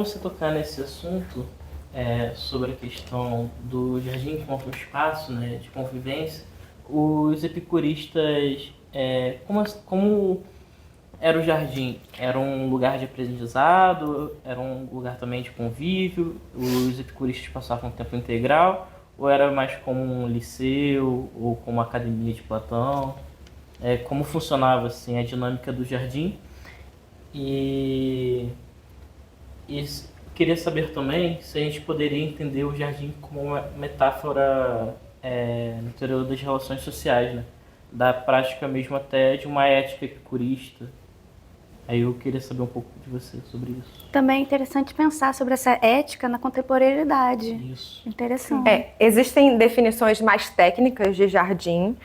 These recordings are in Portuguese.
Você tocar nesse assunto sobre a questão do jardim enquanto um espaço, né, de convivência, os epicuristas, como era o jardim? Era um lugar de aprendizado? Era um lugar também de convívio? Os epicuristas passavam tempo integral? Ou era mais como um liceu ou como uma academia de Platão? Como funcionava assim a dinâmica do jardim? E E queria saber também se a gente poderia entender o jardim como uma metáfora no interior das relações sociais, né? Da prática mesmo até de uma ética epicurista. Aí eu queria saber um pouco de você sobre isso. Também é interessante pensar sobre essa ética na contemporaneidade. Isso. Interessante. Existem definições mais técnicas de jardim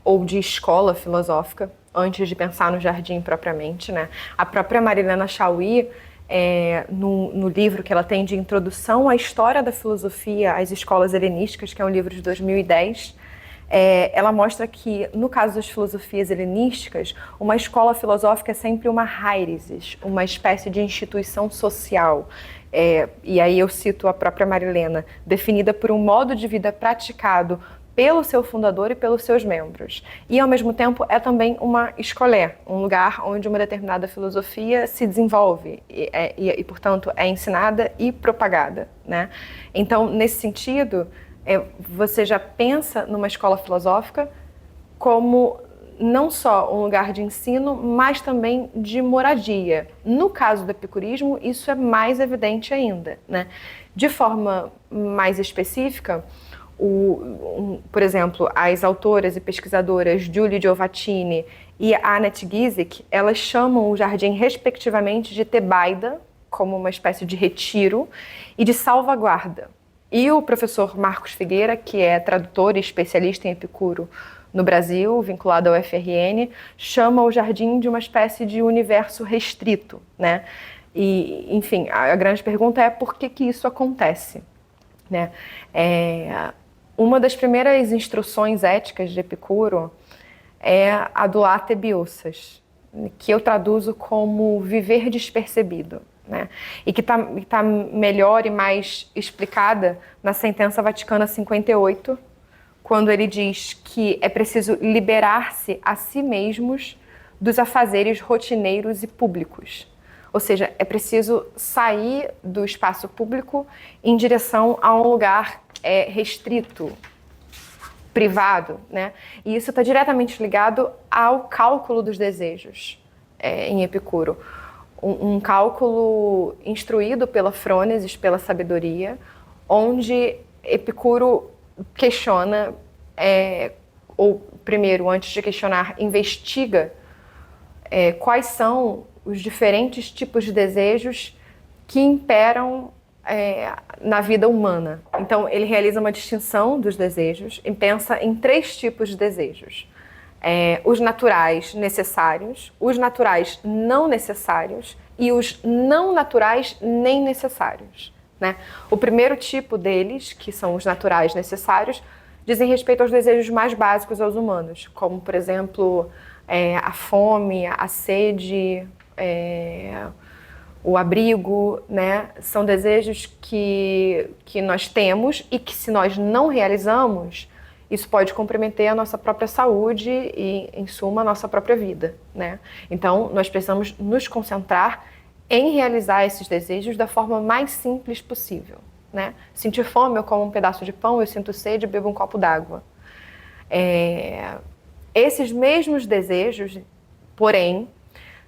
ou de escola filosófica antes de pensar no jardim propriamente, né? A própria Marilena Chauí, no livro que ela tem de Introdução à História da Filosofia às Escolas Helenísticas, que é um livro de 2010, ela mostra que, no caso das filosofias helenísticas, uma escola filosófica é sempre uma hairesis, uma espécie de instituição social. E aí eu cito a própria Marilena, definida por um modo de vida praticado pelo seu fundador e pelos seus membros. E, ao mesmo tempo, é também uma escolé, um lugar onde uma determinada filosofia se desenvolve e portanto, é ensinada e propagada, né? Então, nesse sentido, você já pensa numa escola filosófica como não só um lugar de ensino, mas também de moradia. No caso do epicurismo, isso é mais evidente ainda, né? De forma mais específica, por exemplo, as autoras e pesquisadoras Julie Giovattini e Annette Giesecke, elas chamam o jardim respectivamente de tebaida, como uma espécie de retiro, e de salvaguarda. E o professor Marcos Figueira, que é tradutor e especialista em Epicuro no Brasil, vinculado ao FRN, chama o jardim de uma espécie de universo restrito, né? E, enfim, a grande pergunta é por que isso acontece, né? Uma das primeiras instruções éticas de Epicuro é a do late biosas, que eu traduzo como viver despercebido, né? E que tá melhor e mais explicada na Sentença Vaticana 58, quando ele diz que é preciso liberar-se a si mesmos dos afazeres rotineiros e públicos. Ou seja, é preciso sair do espaço público em direção a um lugar restrito, privado, né? E isso está diretamente ligado ao cálculo dos desejos em Epicuro. Um cálculo instruído pela frônesis, pela sabedoria, onde Epicuro questiona, ou primeiro, antes de questionar, investiga quais são os diferentes tipos de desejos que imperam na vida humana. Então, ele realiza uma distinção dos desejos e pensa em 3 tipos de desejos. Os naturais necessários, os naturais não necessários e os não naturais nem necessários, né? O primeiro tipo deles, que são os naturais necessários, dizem respeito aos desejos mais básicos aos humanos, como, por exemplo, a fome, a sede, o abrigo, né? São desejos que nós temos e que, se nós não realizamos, isso pode comprometer a nossa própria saúde e, em suma, a nossa própria vida, né? Então, nós precisamos nos concentrar em realizar esses desejos da forma mais simples possível, né? Sentir fome, eu como um pedaço de pão, eu sinto sede, eu bebo um copo d'água. Esses mesmos desejos, porém,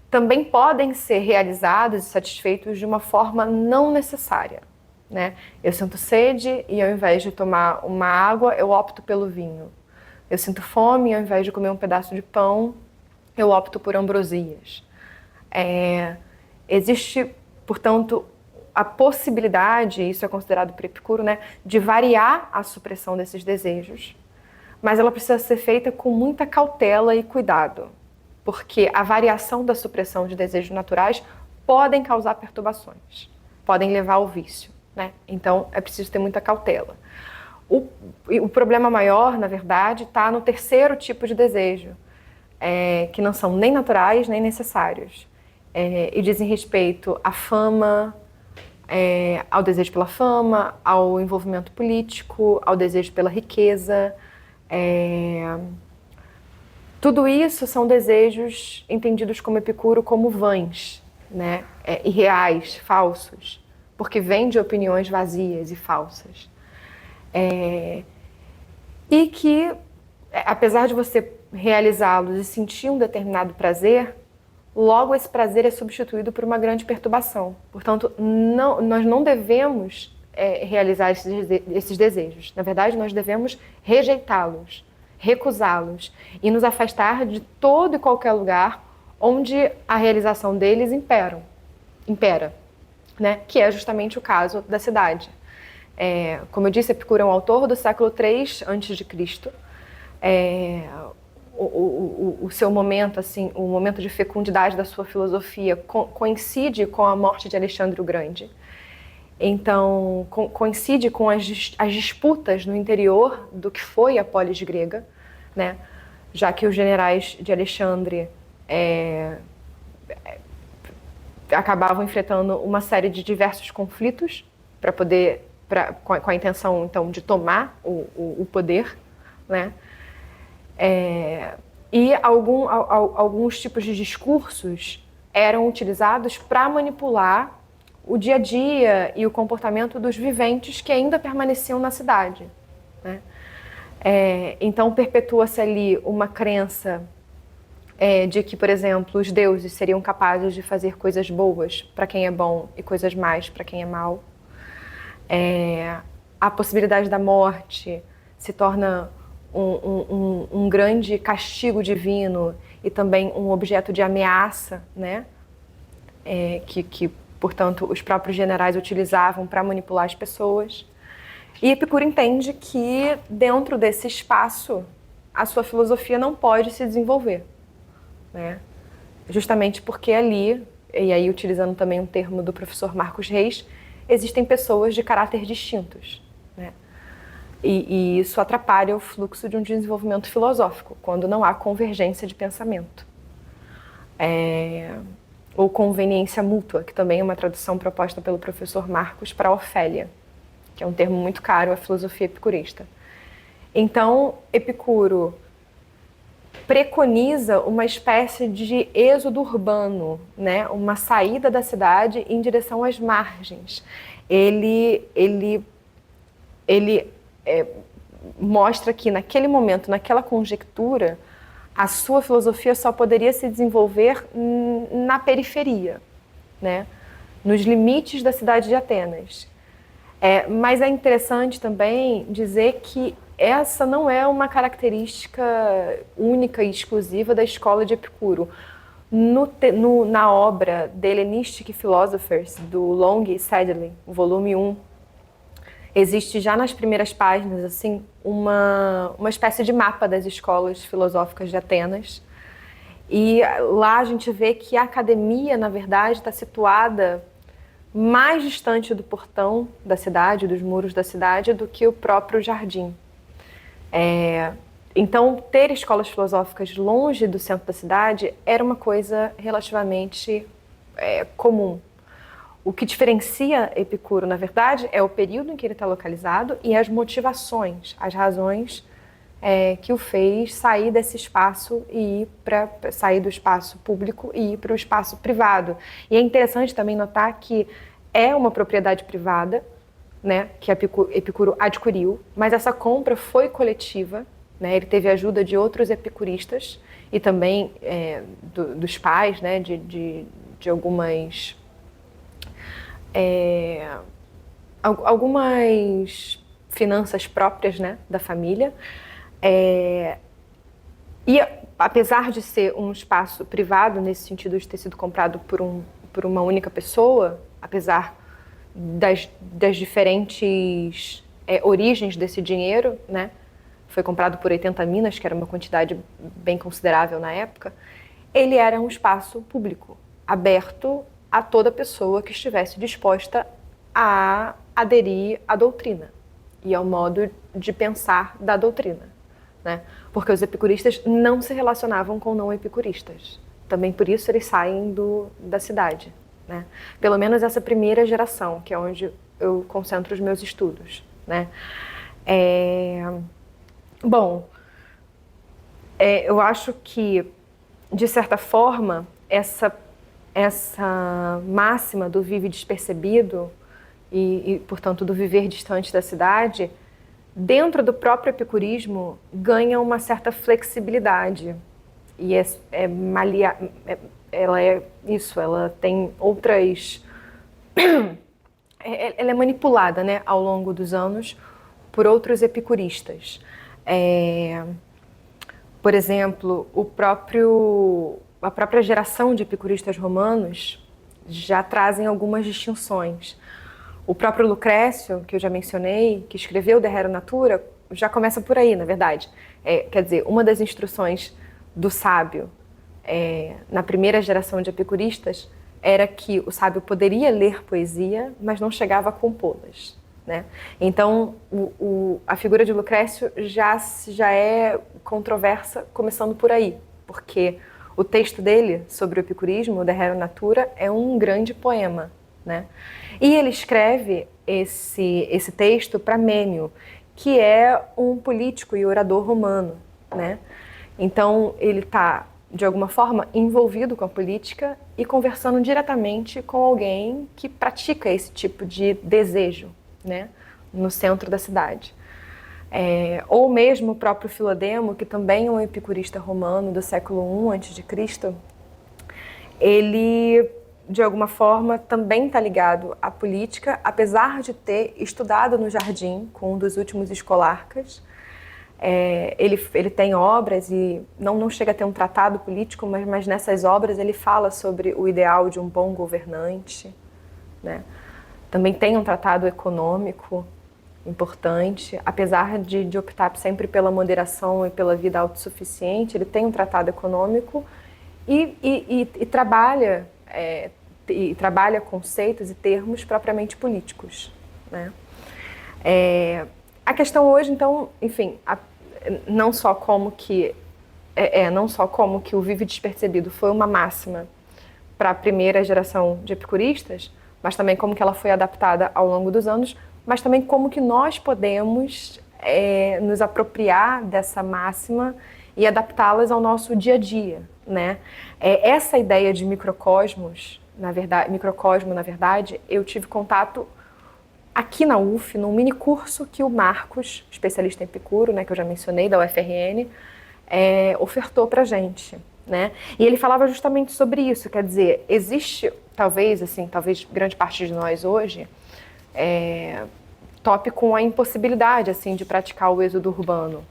também podem ser realizados e satisfeitos de uma forma não necessária, né? Eu sinto sede e, ao invés de tomar uma água, eu opto pelo vinho. Eu sinto fome e, ao invés de comer um pedaço de pão, eu opto por ambrosias. Existe, portanto, a possibilidade, isso é considerado por Epicuro, né, de variar a supressão desses desejos, mas ela precisa ser feita com muita cautela e cuidado, porque a variação da supressão de desejos naturais podem causar perturbações, podem levar ao vício, né? Então, é preciso ter muita cautela. O problema maior, na verdade, está no terceiro tipo de desejo, que não são nem naturais nem necessários, e dizem respeito à fama, ao desejo pela fama, ao envolvimento político, ao desejo pela riqueza. Tudo isso são desejos entendidos como Epicuro como vãs, né? Irreais, falsos, porque vêm de opiniões vazias e falsas. E que, apesar de você realizá-los e sentir um determinado prazer, logo esse prazer é substituído por uma grande perturbação. Portanto, nós não devemos realizar esses desejos. Na verdade, nós devemos rejeitá-los, recusá-los e nos afastar de todo e qualquer lugar onde a realização deles impera, né? Que é justamente o caso da cidade. Como eu disse, Epicuro é um autor do século III a.C., o seu momento, assim, o momento de fecundidade da sua filosofia coincide com a morte de Alexandre o Grande. Então, coincide com as disputas no interior do que foi a polis grega, né? Já que os generais de Alexandre acabavam enfrentando uma série de diversos conflitos com a intenção, então, de tomar o poder, né? E alguns tipos de discursos eram utilizados para manipular o dia a dia e o comportamento dos viventes que ainda permaneciam na cidade, né? Então perpetua-se ali uma crença de que, por exemplo, os deuses seriam capazes de fazer coisas boas para quem é bom e coisas más para quem é mau. A possibilidade da morte se torna um grande castigo divino e também um objeto de ameaça, né? Que, portanto, os próprios generais utilizavam para manipular as pessoas. E Epicuro entende que, dentro desse espaço, a sua filosofia não pode se desenvolver, né? Justamente porque ali, e aí utilizando também um termo do professor Marcos Reis, existem pessoas de caráter distintos, né? E isso atrapalha o fluxo de um desenvolvimento filosófico, quando não há convergência de pensamento. Ou conveniência mútua, que também é uma tradução proposta pelo professor Marcos para Ofélia, que é um termo muito caro à filosofia epicurista. Então, Epicuro preconiza uma espécie de êxodo urbano, né? Uma saída da cidade em direção às margens. Ele mostra que naquele momento, naquela conjectura, a sua filosofia só poderia se desenvolver na periferia, né? Nos limites da cidade de Atenas. Mas é interessante também dizer que essa não é uma característica única e exclusiva da escola de Epicuro. Na obra The Hellenistic Philosophers, do Long e Sedley, volume 1, existe já nas primeiras páginas assim, uma espécie de mapa das escolas filosóficas de Atenas. E lá a gente vê que a academia, na verdade, está situada mais distante do portão da cidade, dos muros da cidade, do que o próprio jardim. Então, ter escolas filosóficas longe do centro da cidade era uma coisa relativamente comum. O que diferencia Epicuro, na verdade, é o período em que ele está localizado e as motivações, as razões que o fez sair desse espaço e ir sair do espaço público e ir para o espaço privado. E é interessante também notar que é uma propriedade privada, né, que Epicuro adquiriu, mas essa compra foi coletiva, né? Ele teve a ajuda de outros epicuristas e também dos pais, né, de algumas finanças próprias, né, da família. E apesar de ser um espaço privado, nesse sentido de ter sido comprado por uma única pessoa, apesar das diferentes origens desse dinheiro, né, foi comprado por 80 minas, que era uma quantidade bem considerável na época, ele era um espaço público, aberto a toda pessoa que estivesse disposta a aderir à doutrina e ao modo de pensar da doutrina, né? Porque os epicuristas não se relacionavam com não epicuristas. Também por isso eles saem da cidade, né? Pelo menos essa primeira geração, que é onde eu concentro os meus estudos, né? Bom, eu acho que, de certa forma, essa máxima do vive despercebido portanto, do viver distante da cidade, dentro do próprio epicurismo, ganha uma certa flexibilidade. E ela é isso, ela tem outras... ela é manipulada, né, ao longo dos anos por outros epicuristas. Por exemplo, a própria geração de epicuristas romanos já trazem algumas distinções. O próprio Lucrécio, que eu já mencionei, que escreveu De Raro Natura, já começa por aí, na verdade. Quer dizer, uma das instruções do sábio na primeira geração de epicuristas era que o sábio poderia ler poesia, mas não chegava a compô-las, né? Então, a figura de Lucrécio já é controversa, começando por aí, porque o texto dele sobre o epicurismo, o De Raro Natura, é um grande poema, né? E ele escreve esse texto para Mênio, que é um político e orador romano, né? Então, ele está, de alguma forma, envolvido com a política e conversando diretamente com alguém que pratica esse tipo de desejo, né, no centro da cidade. Ou mesmo o próprio Filodemo, que também é um epicurista romano do século I a.C., ele, de alguma forma, também está ligado à política, apesar de ter estudado no jardim com um dos últimos escolarcas. Ele tem obras e não chega a ter um tratado político, mas nessas obras ele fala sobre o ideal de um bom governante, né? Também tem um tratado econômico importante, apesar de optar sempre pela moderação e pela vida autossuficiente, ele tem um tratado econômico e trabalha conceitos e termos propriamente políticos, né? A questão hoje, então, enfim, não só como que o vive despercebido foi uma máxima para a primeira geração de epicuristas, mas também como que ela foi adaptada ao longo dos anos, mas também como que nós podemos nos apropriar dessa máxima e adaptá-las ao nosso dia a dia, né? Essa ideia de microcosmo, na verdade, eu tive contato aqui na UF, num mini curso que o Marcos, especialista em Epicuro, né, que eu já mencionei, da UFRN, ofertou pra gente, né? E ele falava justamente sobre isso, quer dizer, existe, talvez grande parte de nós hoje, tope com a impossibilidade, assim, de praticar o êxodo urbano.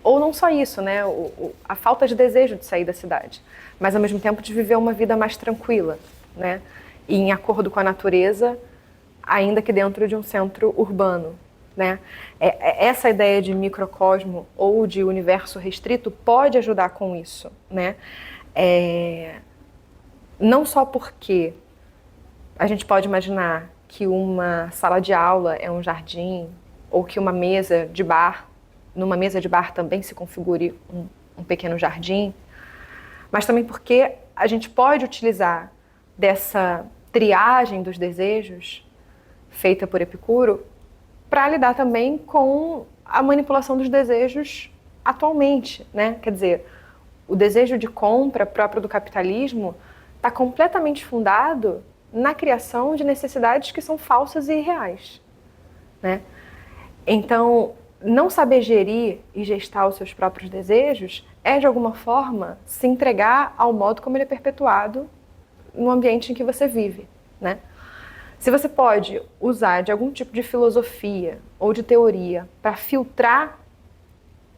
Ou não só isso, né, a falta de desejo de sair da cidade, mas ao mesmo tempo de viver uma vida mais tranquila, né, e em acordo com a natureza, ainda que dentro de um centro urbano, né? Essa ideia de microcosmo ou de universo restrito pode ajudar com isso, né? Não só porque a gente pode imaginar que uma sala de aula é um jardim, ou que numa mesa de bar também se configure um pequeno jardim, mas também porque a gente pode utilizar dessa triagem dos desejos feita por Epicuro, para lidar também com a manipulação dos desejos atualmente, né? Quer dizer, o desejo de compra próprio do capitalismo está completamente fundado na criação de necessidades que são falsas e irreais, né? Então, não saber gerir e gestar os seus próprios desejos é, de alguma forma, se entregar ao modo como ele é perpetuado no ambiente em que você vive, né? Se você pode usar de algum tipo de filosofia ou de teoria para filtrar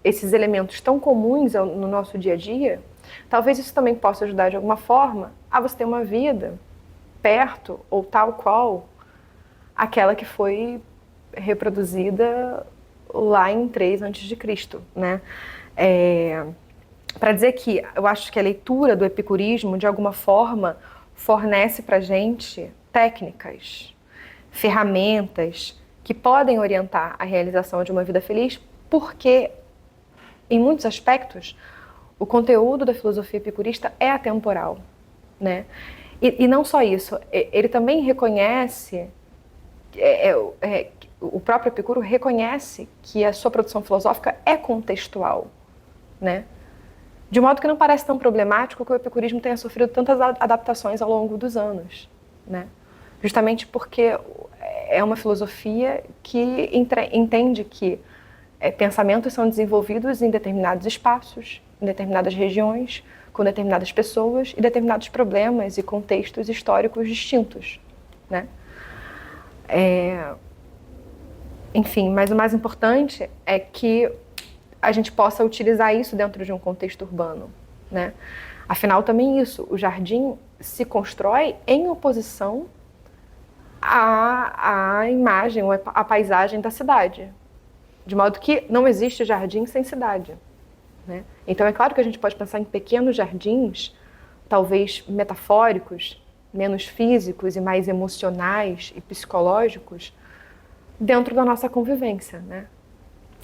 esses elementos tão comuns no nosso dia a dia, talvez isso também possa ajudar de alguma forma a você ter uma vida perto ou tal qual aquela que foi reproduzida lá em 3 a.C., né? Para dizer que eu acho que a leitura do epicurismo, de alguma forma, fornece para a gente técnicas, ferramentas que podem orientar a realização de uma vida feliz, porque, em muitos aspectos, o conteúdo da filosofia epicurista é atemporal, né? E não só isso, ele também reconhece, o próprio Epicuro reconhece que a sua produção filosófica é contextual, né? De modo que não parece tão problemático que o epicurismo tenha sofrido tantas adaptações ao longo dos anos, né? Justamente porque é uma filosofia que entende que pensamentos são desenvolvidos em determinados espaços, em determinadas regiões, com determinadas pessoas e determinados problemas e contextos históricos distintos, né? Enfim, mas o mais importante é que a gente possa utilizar isso dentro de um contexto urbano, né? Afinal, também isso, o jardim se constrói em oposição à imagem, ou à paisagem da cidade. De modo que não existe jardim sem cidade, né? Então é claro que a gente pode pensar em pequenos jardins, talvez metafóricos, menos físicos e mais emocionais e psicológicos, dentro da nossa convivência, né?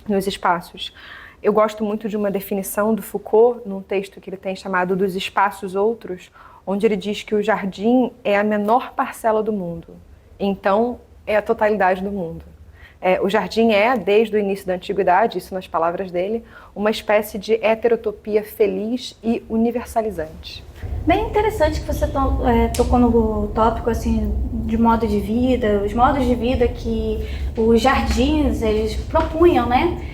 Nos espaços. Eu gosto muito de uma definição do Foucault, num texto que ele tem chamado Dos Espaços Outros, onde ele diz que o jardim é a menor parcela do mundo, então é a totalidade do mundo. O jardim é, desde o início da antiguidade, isso nas palavras dele, uma espécie de heterotopia feliz e universalizante. Bem interessante que você tocou no tópico assim, de modo de vida, os modos de vida que os jardins eles propunham, né?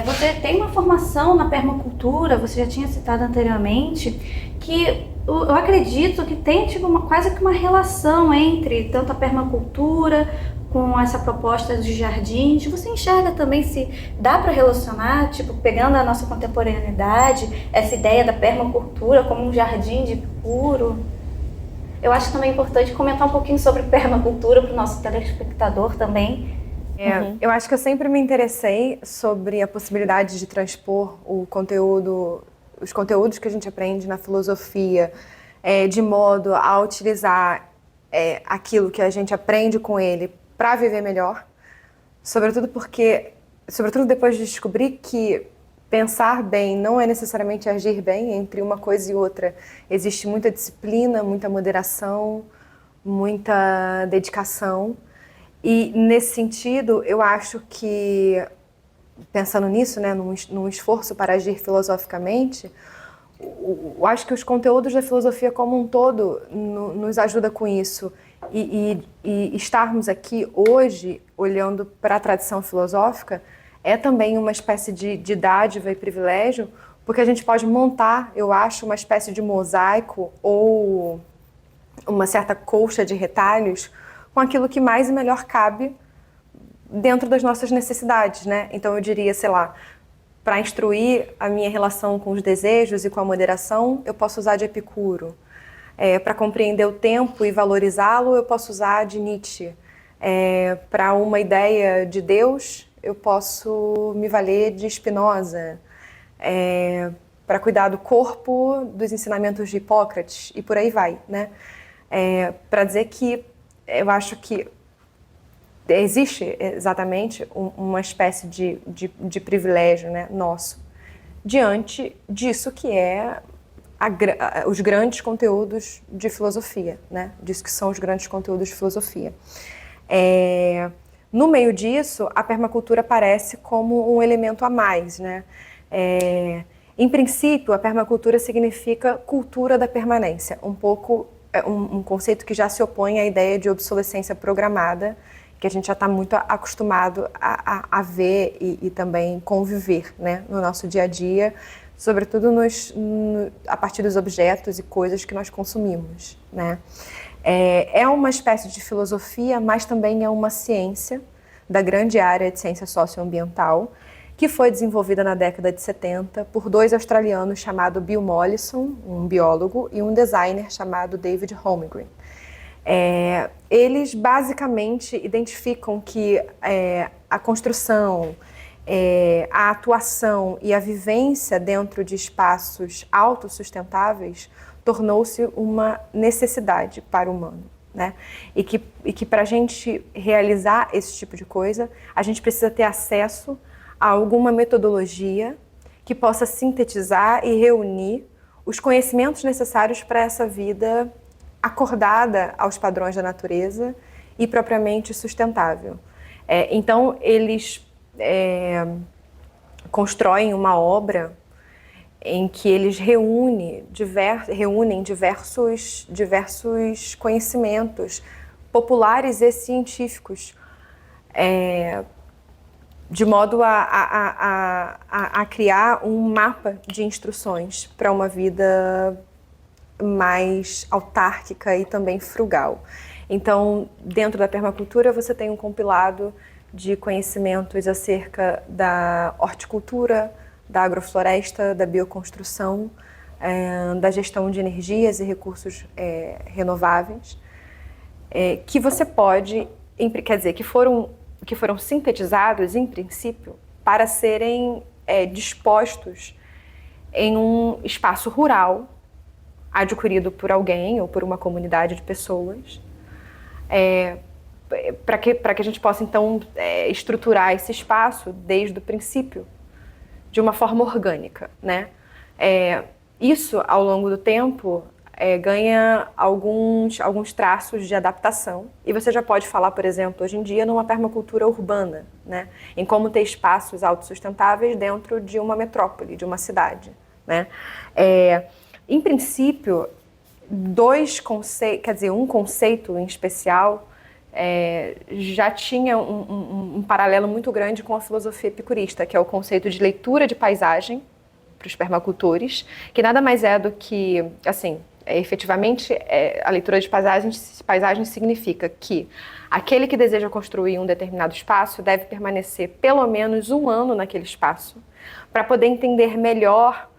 Você tem uma formação na permacultura, você já tinha citado anteriormente, que eu acredito que tem tipo, quase que uma relação entre tanto a permacultura com essa proposta dos jardins. Você enxerga também se dá para relacionar, tipo, pegando a nossa contemporaneidade, essa ideia da permacultura como um jardim de Epicuro? Eu acho também importante comentar um pouquinho sobre permacultura para o nosso telespectador também. Eu acho que eu sempre me interessei sobre a possibilidade de transpor os conteúdos que a gente aprende na filosofia, de modo a utilizar aquilo que a gente aprende com ele para viver melhor, sobretudo depois de descobrir que pensar bem não é necessariamente agir bem, entre uma coisa e outra existe muita disciplina, muita moderação, muita dedicação. E, nesse sentido, eu acho que, pensando nisso, né, num esforço para agir filosoficamente, eu acho que os conteúdos da filosofia como um todo nos ajuda com isso. E estarmos aqui hoje, olhando para a tradição filosófica, é também uma espécie de dádiva e privilégio, porque a gente pode montar, eu acho, uma espécie de mosaico ou uma certa colcha de retalhos com aquilo que mais e melhor cabe dentro das nossas necessidades, né? Então eu diria, sei lá, para instruir a minha relação com os desejos e com a moderação, eu posso usar de Epicuro. Para compreender o tempo e valorizá-lo, eu posso usar de Nietzsche. Para uma ideia de Deus, eu posso me valer de Spinoza. Para cuidar do corpo, dos ensinamentos de Hipócrates, e por aí vai, né? Para dizer que eu acho que existe exatamente uma espécie de privilégio, né, nosso, diante disso que é os grandes conteúdos de filosofia, né? Disso que são os grandes conteúdos de filosofia. No meio disso, a permacultura aparece como um elemento a mais, né? Em princípio, a permacultura significa cultura da permanência, um conceito que já se opõe à ideia de obsolescência programada, que a gente já está muito acostumado a ver e também conviver, né, no nosso dia a dia, sobretudo a partir dos objetos e coisas que nós consumimos, né? É uma espécie de filosofia, mas também é uma ciência da grande área de ciência socioambiental, que foi desenvolvida na década de 70 por dois australianos chamados Bill Mollison, um biólogo, e um designer chamado David Holmgren. Eles basicamente identificam que a construção, a atuação e a vivência dentro de espaços autossustentáveis tornou-se uma necessidade para o humano, né? E que para a gente realizar esse tipo de coisa, a gente precisa ter acesso a alguma metodologia que possa sintetizar e reunir os conhecimentos necessários para essa vida acordada aos padrões da natureza e propriamente sustentável. Então, eles constroem uma obra em que eles reúnem diversos conhecimentos populares e científicos, de modo a criar um mapa de instruções para uma vida mais autárquica e também frugal. Então, dentro da permacultura, você tem um compilado de conhecimentos acerca da horticultura, da agrofloresta, da bioconstrução, da gestão de energias e recursos renováveis, que você pode, quer dizer, que foram sintetizados, em princípio, para serem dispostos em um espaço rural, adquirido por alguém ou por uma comunidade de pessoas, para que a gente possa, então, estruturar esse espaço desde o princípio, de uma forma orgânica, né? Isso, ao longo do tempo, ganha alguns traços de adaptação. E você já pode falar, por exemplo, hoje em dia, numa permacultura urbana, né? Em como ter espaços autossustentáveis dentro de uma metrópole, de uma cidade, né? Em princípio, um conceito em especial já tinha um paralelo muito grande com a filosofia epicurista, que é o conceito de leitura de paisagem para os permacultores, que nada mais é do que, assim, efetivamente, a leitura de paisagem significa que aquele que deseja construir um determinado espaço deve permanecer pelo menos 1 ano naquele espaço para poder entender melhor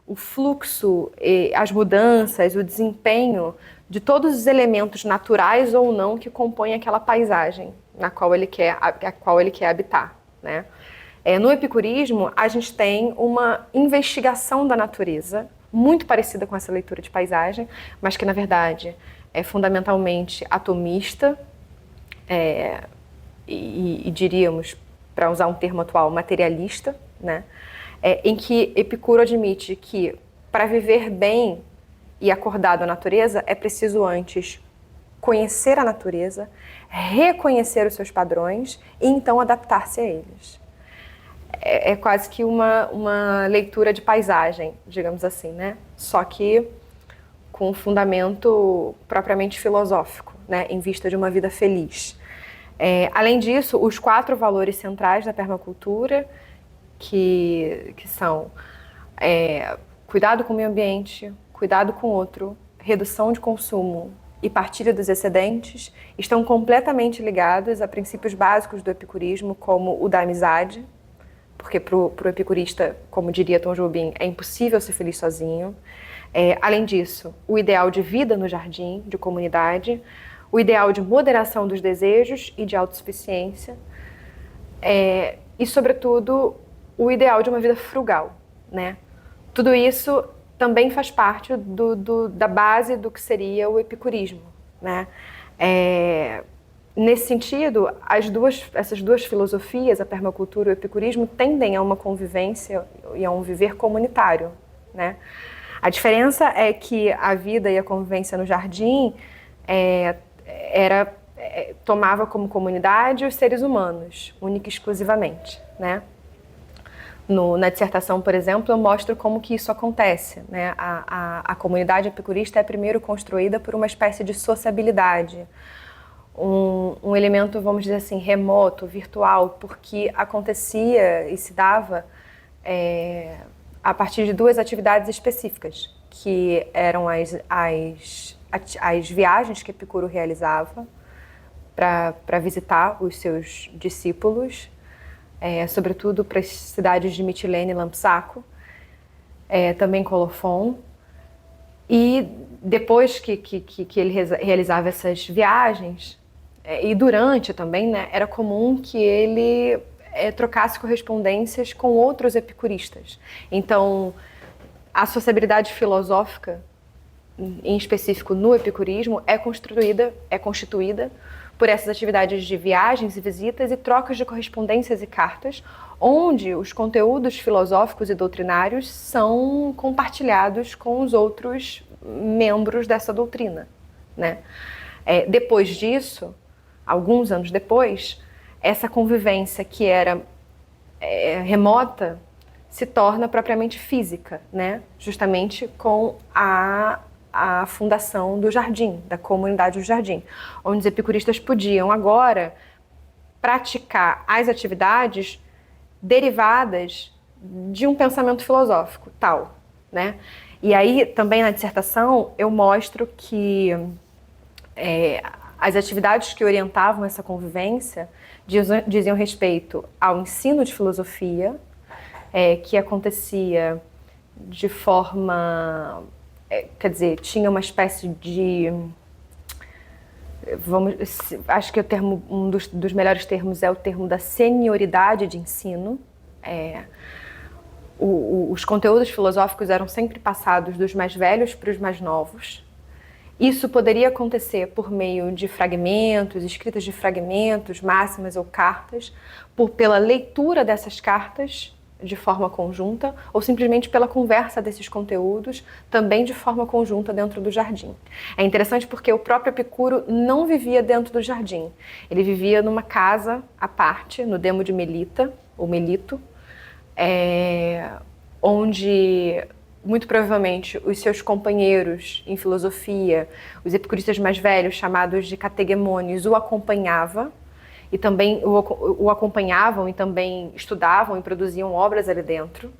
o fluxo, as mudanças, o desempenho de todos os elementos naturais ou não que compõem aquela paisagem a qual ele quer habitar, né? No epicurismo, a gente tem uma investigação da natureza, muito parecida com essa leitura de paisagem, mas que, na verdade, é fundamentalmente atomista e diríamos, para usar um termo atual, materialista, né? Em que Epicuro admite que, para viver bem e acordado à natureza, é preciso antes conhecer a natureza, reconhecer os seus padrões e então adaptar-se a eles. É quase que uma leitura de paisagem, digamos assim, né? Só que com um fundamento propriamente filosófico, né? Em vista de uma vida feliz. Além disso, os 4 valores centrais da permacultura, que são cuidado com o meio ambiente, cuidado com o outro, redução de consumo e partilha dos excedentes, estão completamente ligados a princípios básicos do epicurismo, como o da amizade, porque para o epicurista, como diria Tom Jobim, é impossível ser feliz sozinho. Além disso, o ideal de vida no jardim, de comunidade, o ideal de moderação dos desejos e de autossuficiência, e, sobretudo, o ideal de uma vida frugal, né? Tudo isso também faz parte da base do que seria o epicurismo, né? Nesse sentido, essas duas filosofias, a permacultura e o epicurismo, tendem a uma convivência e a um viver comunitário, né? A diferença é que a vida e a convivência no jardim tomava como comunidade os seres humanos, única e exclusivamente, né? Na dissertação, por exemplo, eu mostro como que isso acontece, né? A comunidade epicurista é primeiro construída por uma espécie de sociabilidade, um elemento, vamos dizer assim, remoto, virtual, porque acontecia e se dava a partir de 2 atividades específicas, que eram as viagens que Epicuro realizava para visitar os seus discípulos, sobretudo para as cidades de Mitilene e Lampsaco, também Colofon. E depois que ele realizava essas viagens, e durante também, né, era comum que ele trocasse correspondências com outros epicuristas. Então, a sociabilidade filosófica, em específico no epicurismo, é constituída por essas atividades de viagens e visitas e trocas de correspondências e cartas, onde os conteúdos filosóficos e doutrinários são compartilhados com os outros membros dessa doutrina, né? Depois disso, alguns anos depois, essa convivência que era remota se torna propriamente física, né? Justamente com a fundação do jardim, da comunidade do jardim, onde os epicuristas podiam agora praticar as atividades derivadas de um pensamento filosófico tal, né? E aí, também na dissertação, eu mostro que as atividades que orientavam essa convivência diziam respeito ao ensino de filosofia, que acontecia de forma... quer dizer, tinha uma espécie de... acho que um dos melhores termos é o termo da senioridade de ensino. Os conteúdos filosóficos eram sempre passados dos mais velhos para os mais novos. Isso poderia acontecer por meio de fragmentos, escritas de fragmentos, máximas ou cartas, pela leitura dessas cartas de forma conjunta, ou simplesmente pela conversa desses conteúdos, também de forma conjunta dentro do jardim. É interessante porque o próprio Epicuro não vivia dentro do jardim. Ele vivia numa casa à parte, no Demo de Melita, ou Melito, onde... muito provavelmente os seus companheiros em filosofia, os epicuristas mais velhos, chamados de categuemones, o acompanhavam e também o acompanhavam e também estudavam e produziam obras ali dentro.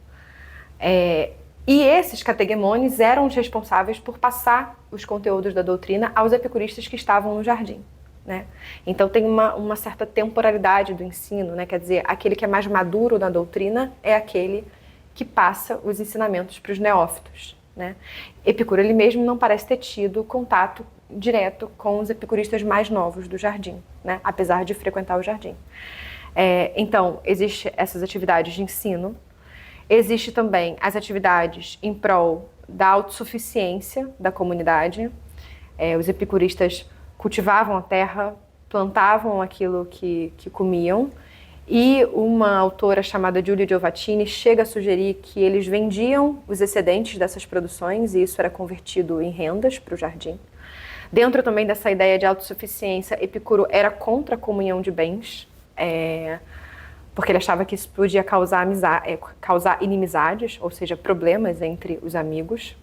E esses categuemones eram os responsáveis por passar os conteúdos da doutrina aos epicuristas que estavam no jardim, né? Então tem uma certa temporalidade do ensino, né? Quer dizer, aquele que é mais maduro na doutrina é aquele que passa os ensinamentos para os neófitos, né? Epicuro, ele mesmo não parece ter tido contato direto com os epicuristas mais novos do jardim, né? Apesar de frequentar o jardim. Então, existem essas atividades de ensino, existe também as atividades em prol da autossuficiência da comunidade. Os epicuristas cultivavam a terra, plantavam aquilo que comiam. E uma autora chamada Giulia Giovattini chega a sugerir que eles vendiam os excedentes dessas produções e isso era convertido em rendas para o jardim. Dentro também dessa ideia de autossuficiência, Epicuro era contra a comunhão de bens, porque ele achava que isso podia causar inimizades, ou seja, problemas entre os amigos.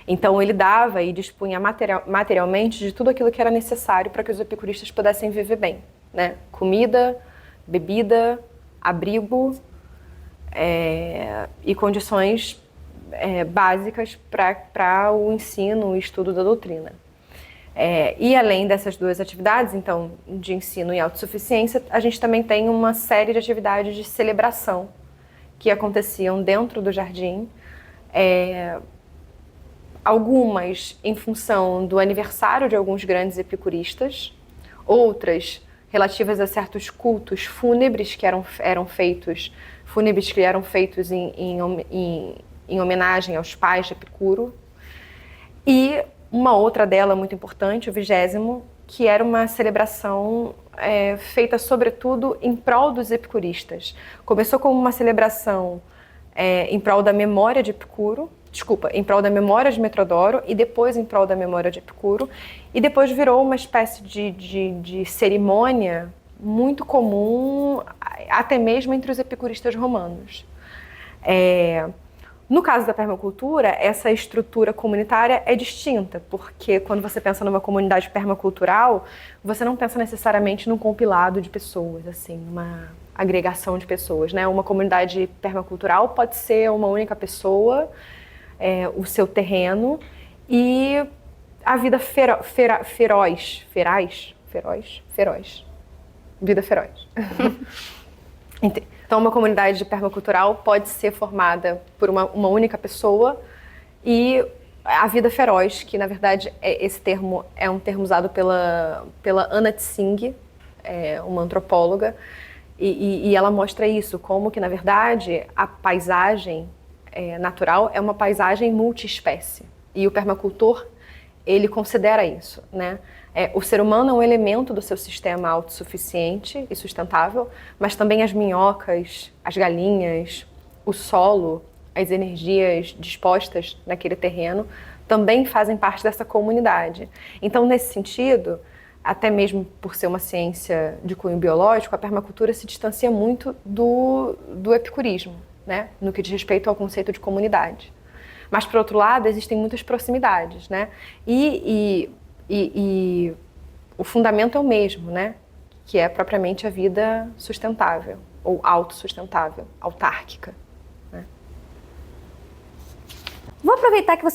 Então ele dava e dispunha materialmente de tudo aquilo que era necessário para que os epicuristas pudessem viver bem, né? Comida, bebida, abrigo e condições básicas para o ensino e estudo da doutrina. E além dessas duas atividades, então, de ensino e autossuficiência, a gente também tem uma série de atividades de celebração que aconteciam dentro do jardim, algumas em função do aniversário de alguns grandes epicuristas, outras relativas a certos cultos fúnebres que eram feitos em homenagem aos pais de Epicuro, e uma outra dela muito importante, o 20º, que era uma celebração feita sobretudo em prol dos epicuristas. Começou como uma celebração em prol da memória de Epicuro, em prol da memória de Metrodoro e depois em prol da memória de Epicuro, e depois virou uma espécie de cerimônia muito comum até mesmo entre os epicuristas romanos. No caso da permacultura, essa estrutura comunitária é distinta, porque quando você pensa numa comunidade permacultural, você não pensa necessariamente num compilado de pessoas, assim, uma agregação de pessoas, né? Uma comunidade permacultural pode ser uma única pessoa, o seu terreno e a vida feroz. Vida feroz. Então, uma comunidade permacultural pode ser formada por uma única pessoa e a vida feroz, que na verdade esse termo é um termo usado pela Anna Tsing, uma antropóloga, e ela mostra isso, como que na verdade a paisagem natural é uma paisagem multiespécie. E o permacultor, ele considera isso, né? O ser humano é um elemento do seu sistema autossuficiente e sustentável, mas também as minhocas, as galinhas, o solo, as energias dispostas naquele terreno também fazem parte dessa comunidade. Então, nesse sentido, até mesmo por ser uma ciência de cunho biológico, a permacultura se distancia muito do epicurismo, né? No que diz respeito ao conceito de comunidade. Mas, por outro lado, existem muitas proximidades, né? E o fundamento é o mesmo, né? Que é propriamente a vida sustentável, ou autossustentável, autárquica. Vou aproveitar que você